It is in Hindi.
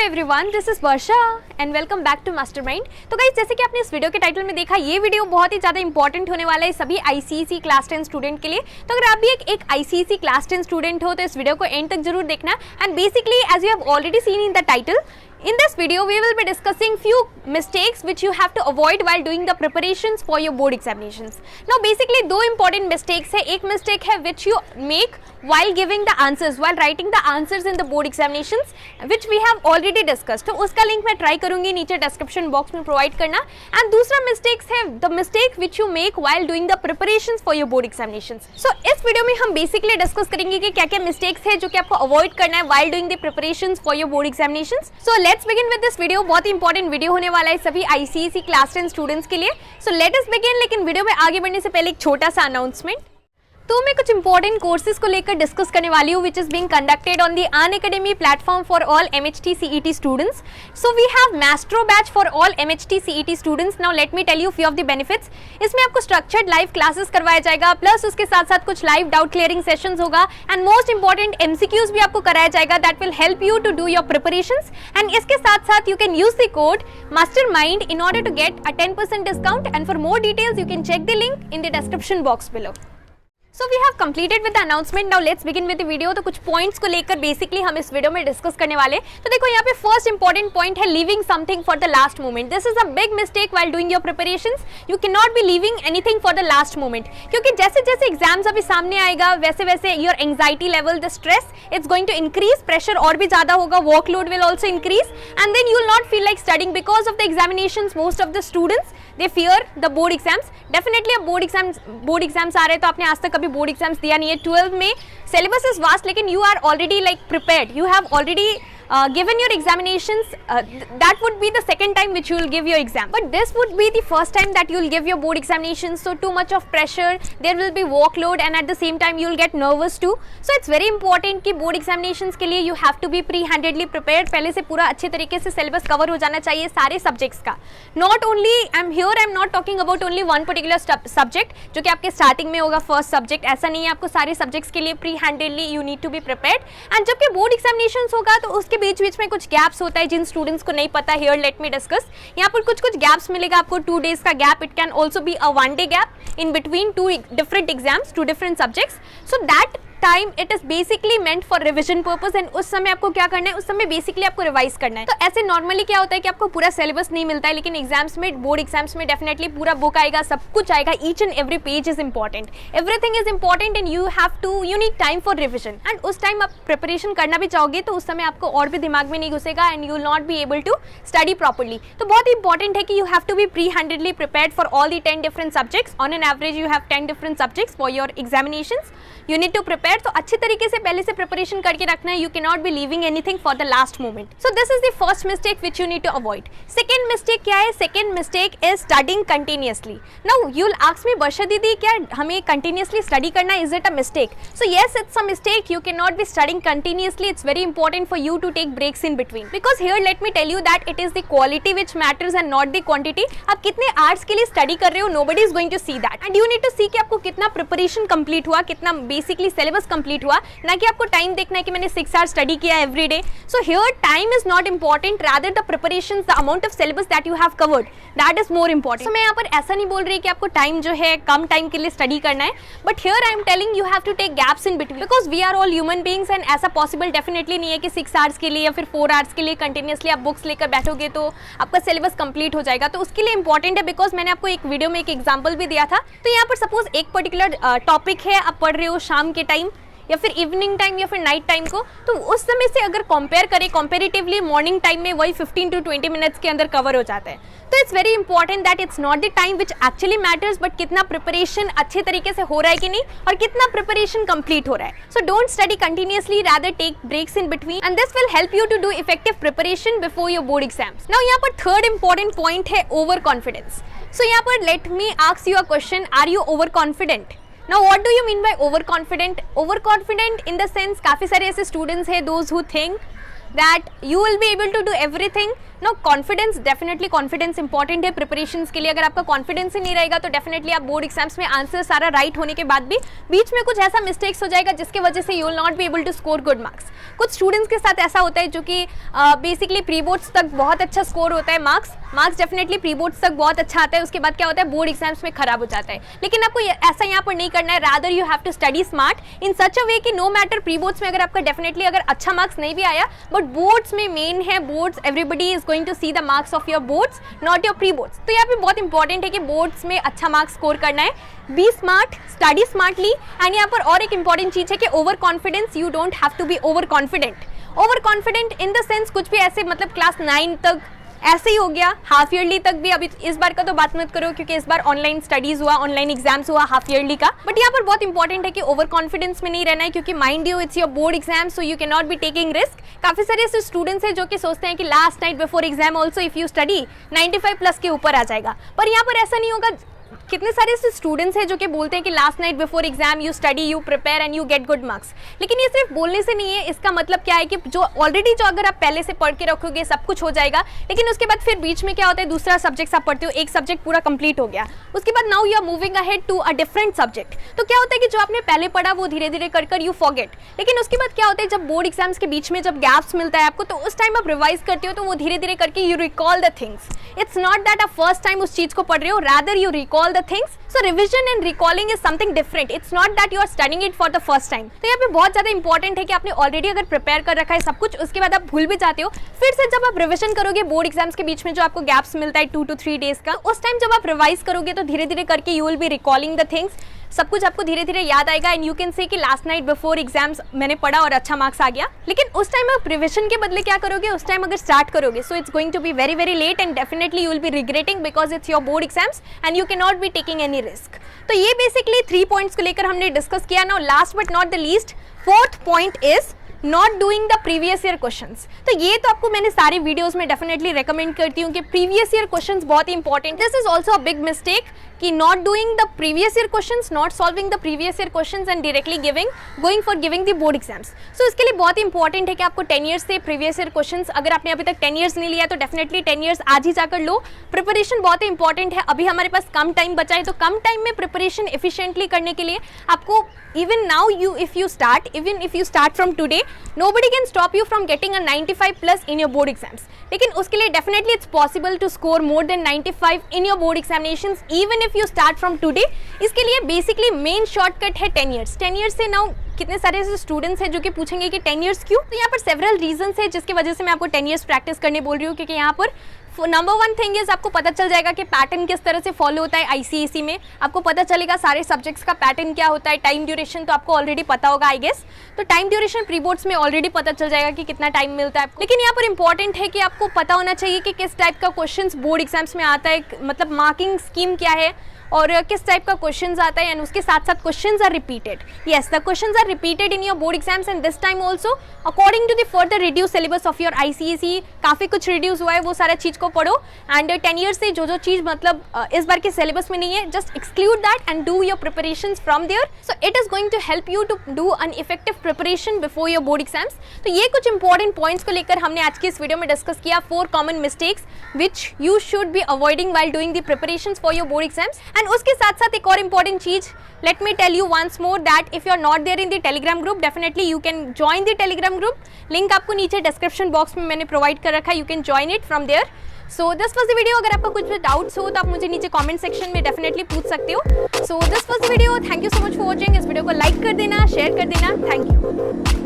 Hello everyone, this is Varsha and welcome back to Mastermind. तो गाइस, जैसे कि आपने इस वीडियो के टाइटल में देखा, ये वीडियो बहुत ही ज़्यादा इंपॉर्टेंट होने वाला है सभी आईसीएसई क्लास 10 स्टूडेंट के लिए। तो अगर आप भी एक आईसीएसई क्लास 10 स्टूडेंट हो तो इस वीडियो को एंड तक जरूर देखना। And basically as you have already seen in the title, in this video we will be discussing few mistakes which you have to avoid while doing the preparations for your board examinations. Now basically दो important mistakes है। एक mistake है which you make while giving the answers, while writing the answers in the board examinations, which we have already discussed. तो उसका लिंक मैं ट्राई करूंगी नीचे डिस्क्रिप्शन बॉक्स में प्रोवाइड करना। एंड दूसरा मिस्टेक्स है the mistake which you make while doing the preparations for your board examinations. So इस वीडियो में हम बेसिकली डिस्कस करेंगे कि क्या क्या मिस्टेक्स है जो कि आपको अवॉइड करना है while doing the preparations for your board examinations. So let's begin with this video. बहुत ही इंपॉर्टेंट वीडियो होने वाला है सभी आईसीएसई क्लास 10 स्टूडेंट्स के लिए। So let us begin. लेकिन वीडियो में आगे बढ़ने से पहले एक छोटा सा अनाउंसमेंट। तो मैं कुछ इंपॉर्टेंट कोर्सेज को लेकर डिस्कस करने वाली हूँ, which is being conducted on the Unacademy platform for all MHT CET students. So we have Maestro batch for all MHT CET students. Now let me tell you few of the benefits. इसमें आपको स्ट्रक्चर्ड लाइव क्लासेस करवाया जाएगा, प्लस उसके साथ साथ कुछ लाइव डाउट क्लियरिंग सेशंस होगा, एंड मोस्ट इंपॉर्टेंट एमसीक्यूज भी आपको कराया जाएगा that will help you to do your preparations. And इसके साथ साथ you can use the code Mastermind in order to get a 10% discount. And for more details you can check the link in the description box below. So we have completed with the announcement. Now let's begin with the video. तो कुछ पॉइंट्स को लेकर बेसिकली हम इस वीडियो में डिस्कस करने वाले। तो देखो यहाँ पे फर्स्ट इंपॉर्टेंट पॉइंट है leaving something for the last moment. This is a big mistake while doing your preparations. You can not be leaving anything for the last moment, क्योंकि जैसे जैसे एग्जाम्स अभी सामने आएगा वैसे वैसे your anxiety level, the stress, it's going to increase, pressure और भी ज्यादा होगा, workload will also increase, and then you will not feel like studying because of the examinations. Most of the students they fear the board exams. Definitely अब बोर्ड एग्जाम्स आ रहे हैं, तो आपने आज तक कभी बोर्ड एग्जाम्स दिया नहीं है। 12 में syllabus is vast, लेकिन you are already like prepared. You have already given your examinations. That would be the second time which you will give your exam. But this would be the first time that you will give your board examinations. So too much of pressure. There will be workload, and at the same time you will get nervous too. So it's very important कि board examinations के लिए you have to be pre-handedly prepared. पहले से पूरा अच्छे तरीके से syllabus cover हो जाना चाहिए सारे subjects का। Not only I'm not talking about only one particular subject जो कि आपके starting में होगा first subject। ऐसा नहीं है, आपको सारे subjects के लिए pre-handedly you need to be prepared. And जब कि board examinations होगा तो उसके बीच बीच में कुछ गैप्स होता है जिन स्टूडेंट्स को नहीं पता। Here let me discuss. यहाँ पर कुछ गैप्स मिलेगा आपको, 2 days का gap. It can also be a 1 day gap in between 2 different exams, 2 different subjects. So that time it is basically meant for revision purpose. And उस समय आपको क्या करना है, उस समय बेसिकली आपको रिवाइज करना है। तो ऐसे नॉर्मली क्या होता है कि आपको पूरा सिलेबस नहीं मिलता है, लेकिन एग्जाम्स में, बोर्ड एग्जाम्स में डेफिनेटली पूरा बुक आएगा, सब कुछ आएगा। Each and every page is important, everything is important, and you need time for revision. And उस टाइम आप प्रिपरेशन करना भी चाहोगे तो उस समय आपको और भी दिमाग में नहीं घुसेगा, and you will not be able to study properly. तो बहुत ही इंपॉर्टेंट है कि you have to be pre handedly prepared for all the 10 different subjects. On an average you have 10 different subjects for your examinations. You need to prepare. तो अच्छे तरीके से पहले से प्रिपरेशन करके रखना है। You cannot be leaving anything for the last moment. So this is the first mistake which you need to avoid. Second mistake क्या है? Second mistake is studying continuously. Now you'll ask me, वर्षा दीदी क्या हमें continuously study करना है? Is it a mistake? So yes, it's a mistake. You cannot be studying continuously. It's very important for you to take breaks in between. Because here let me tell you that it is the quality which matters and not the quantity. आप कितने hours के लिए study कर रहे हो, nobody is going to see that. And you need to see कि आपको कितना preparation complete हुआ, कितना basically syllabus complete हुआ, ना कि आपको टाइम देखना है कि मैंने 6 hours स्टडी किया every day. So here time is not important, rather the preparation, the amount of syllabus that you have covered, that is more important. So मैं यहाँ पर ऐसा नहीं बोल रही कि आपको टाइम जो है कम टाइम के लिए स्टडी करना है, but here I am telling you have to take gaps in between, because we are all human beings. And ऐसा पॉसिबल डेफिनेटली नहीं है कि 6 hours के लिए या फिर 4 hours के लिए कंटिन्यूसली आप बुक्स लेकर बैठोगे तो आपका सिलेबस कंप्लीट हो जाएगा। तो उसके लिए इंपॉर्टेंट है, बिकॉज मैंने आपको एक वीडियो में एक एग्जाम्पल भी दिया था। तो यहाँ पर सपोज एक पर्टिकुलर टॉपिक है, आप पढ़ रहे हो शाम के टाइम या फिर इवनिंग टाइम या फिर नाइट टाइम को, तो उस समय से अगर कंपेयर करें कंपेरेटिवली मॉर्निंग टाइम में वही 15 to 20 मिनट्स के अंदर कवर हो जाता है। तो it's very important that it's not the time which actually matters, but कितना प्रिपरेशन अच्छे तरीके से हो रहा है कि नहीं, और कितना प्रिपरेशन कंप्लीट हो रहा है। So don't study continuously, rather take breaks in between, and this will help you to do effective preparation before your board exams. Now यहाँ पर थर्ड इंपॉर्टेंट पॉइंट है ओवर कॉन्फिडेंस। सो यहाँ पर let me ask you a question, are you over confident? Now what do you mean by overconfident? Overconfident in the sense काफ़ी सारे ऐसे students हैं those who think that you will be able to do everything no confidence, definitely confidence important है प्रिपरेशंस के लिए। अगर आपका कॉन्फिडेंस ही नहीं रहेगा तो डेफिनेटली आप बोर्ड एग्जाम्स में आंसर सारा राइट होने के बाद भी बीच में कुछ ऐसा मिस्टेक्स हो जाएगा जिसकी वजह से you will not be able to score good marks. कुछ स्टूडेंट्स के साथ ऐसा होता है जो कि बेसिकली प्री बोर्ड्स तक बहुत अच्छा स्कोर होता है, मार्क्स डेफिनेटली प्री बोर्ड्स तक बहुत अच्छा आता है, उसके बाद क्या होता है बोर्ड एग्जाम्स में खराब हो जाता है। लेकिन आपको ऐसा यहाँ पर नहीं करना है, rather you have to study smart in such a way कि नो मैटर प्री बोर्ड्स में अगर आपका डेफिनेटली अगर अच्छा मार्क्स नहीं भी आया, बट बोर्ड्स में मेन है boards, everybody is going to see the marks of your boards not your pre boards. तो यहाँ पे बहुत इंपॉर्टेंट है कि बोर्ड्स में अच्छा मार्क्स स्कोर करना है, be smart, study smartly. And यहाँ पर और एक इंपॉर्टेंट चीज है कि over confidence, you don't have to be over confident. Over confident in the sense कुछ भी ऐसे मतलब क्लास 9 तक ऐसे ही हो गया, हाफ ईयरली तक भी, अभी इस बार का तो बात मत करो क्योंकि इस बार ऑनलाइन स्टडीज हुआ, ऑनलाइन एग्जाम्स हुआ हाफ ईयरली का। बट यहाँ पर बहुत इंपॉर्टेंट है कि ओवर कॉन्फिडेंस में नहीं रहना है, क्योंकि mind you it's your board exam, so you can not be taking risk. काफी सारे ऐसे स्टूडेंट्स हैं जो कि सोचते हैं कि last night before exam also if you study 95 plus के ऊपर आ जाएगा, पर यहाँ पर ऐसा नहीं होगा। कितने सारे ऐसे स्टूडेंट्स हैं जो कि बोलते हैं कि last night before exam you study, you prepare and you get good marks. लेकिन ये सिर्फ बोलने से नहीं है, इसका मतलब क्या है कि जो ऑलरेडी जो अगर आप पहले से पढ़ के रखोगे सब कुछ हो जाएगा, लेकिन उसके बाद फिर बीच में क्या होता है दूसरा सब्जेक्ट आप पढ़ते हो, एक सब्जेक्ट पूरा कंप्लीट हो गया, उसके बाद now you are moving ahead to a different subject. तो क्या होता है कि जो आपने पहले पढ़ा वो धीरे धीरे कर यू फॉरगेट। लेकिन उसके बाद क्या होता है जब बोर्ड एग्जाम्स के बीच में जब गैप्स मिलता है आपको, तो उस टाइम आप रिवाइज करते हो तो वो धीरे धीरे करके you recall the things. It's not that आप फर्स्ट टाइम उस चीज को पढ़ रहे हो, rather you recall the things. So revision and recalling is something different, it's not that you are studying it for the first time. तो यहाँ पे बहुत ज्यादा इंपॉर्टेंट है कि आपने ऑलरेडी अगर प्रिपेयर कर रखा है सब कुछ, उसके बाद आप भूल भी जाते हो, फिर से जब आप रिविजन करोगे बोर्ड एग्जाम्स के बीच में जो आपको गैप्स मिलता है 2 to 3 डेज का, उस टाइम जब आप रिवाइज करोगे तो धीरे धीरे करके you will B recalling the things, सब कुछ आपको धीरे धीरे याद आएगा एंड यू कैन से कि लास्ट नाइट बिफोर एग्जाम्स मैंने पढ़ा और अच्छा मार्क्स आ गया। लेकिन उस टाइम आप रिविजन के बदले क्या करोगे, उस टाइम अगर स्टार्ट करोगे so it's going to be very very late and definitely you will be regretting because it's your board exams and you can not be taking any risk. तो ये बेसिकली 3 पॉइंट्स को लेकर हमने डिस्कस किया। Now last but not the least, 4th point is not doing the previous year questions. तो ये तो आपको मैंने सारे वीडियोस में डेफिनेटली रेकमेंड करती हूँ कि प्रीवियस ईयर क्वेश्चंस बहुत ही important. This is also a big mistake कि not doing the previous year questions, not solving the previous year questions and directly going for giving the board exams. So इसके लिए बहुत इंपॉर्टेंट है कि आपको 10 ईयर्स से प्रीवियस ईयर क्वेश्चंस, अगर आपने अभी तक 10 ईयर्स नहीं लिया तो डेफिनेटली 10 ईयर्स आज ही जाकर लो। प्रिपरेशन बहुत ही इंपॉर्टेंट है, अभी हमारे पास कम टाइम बचा है, तो कम टाइम में प्रिपरेशन एफिशिएंटली करने के लिए आपको even now if you start from today, nobody can stop you from getting a 95 plus in your board exams. लेकिन उसके लिए definitely it's possible to score more than 95 in your board examinations even if you start from today. इसके लिए basically main shortcut है 10 years। 10 years से now कितने सारे ऐसे स्टूडेंट्स हैं जो कि पूछेंगे कि 10 years क्यों? तो यहाँ पर सेवरल रीजंस है जिसकी वजह से मैं आपको 10 years प्रैक्टिस करने बोल रही हूँ, क्योंकि यहाँ पर नंबर 1 थिंग इज आपको पता चल जाएगा कि पैटर्न किस तरह से फॉलो होता है आईसीएसई में, आपको पता चलेगा सारे सब्जेक्ट्स का पैटर्न क्या होता है। टाइम ड्यूरेशन तो आपको ऑलरेडी पता होगा आई गेस, तो टाइम ड्यूरेशन प्री बोर्ड्स में ऑलरेडी पता चल जाएगा कि कितना टाइम मिलता है आपको। लेकिन यहाँ पर इंपॉर्टेंट है कि आपको पता होना चाहिए कि किस टाइप का क्वेश्चंस बोर्ड एग्जाम्स में आता है, मतलब मार्किंग स्कीम क्या है और किस टाइप का क्वेश्चंस आता है, एंड उसके साथ साथ questions are repeated. Yes, the questions are repeated in your board exams and this time also according to the further reduce syllabus of your ICSE. काफी कुछ रिड्यूस हुआ है, वो सारा चीज को पढ़ो एंड 10 ईयर्स से जो चीज मतलब इस बार के सिलेबस में नहीं है, just exclude that and do your preparations from there. So it is going to help you to do an effective preparation before your board exams. तो ये कुछ इंपॉर्टेंट पॉइंट्स को लेकर हमने आज की इस वीडियो में डिस्कस किया, 4 common mistakes which you should be avoiding while doing the preparations for your board exams. And उसके साथ साथ एक और इंपॉर्टेंट चीज, let me tell you once more that if you are not there in the telegram group, definitely you can join the telegram group. Link आपको नीचे डिस्क्रिप्शन बॉक्स में मैंने प्रोवाइड कर रखा है, you can join it from there. So this was the video. अगर आपका कुछ भी डाउट्स हो तो आप मुझे नीचे कमेंट सेक्शन में डेफिनेटली पूछ सकते हो। So this was the video. Thank you so much for watching. इस वीडियो को लाइक कर देना, शेयर कर देना। Thank you.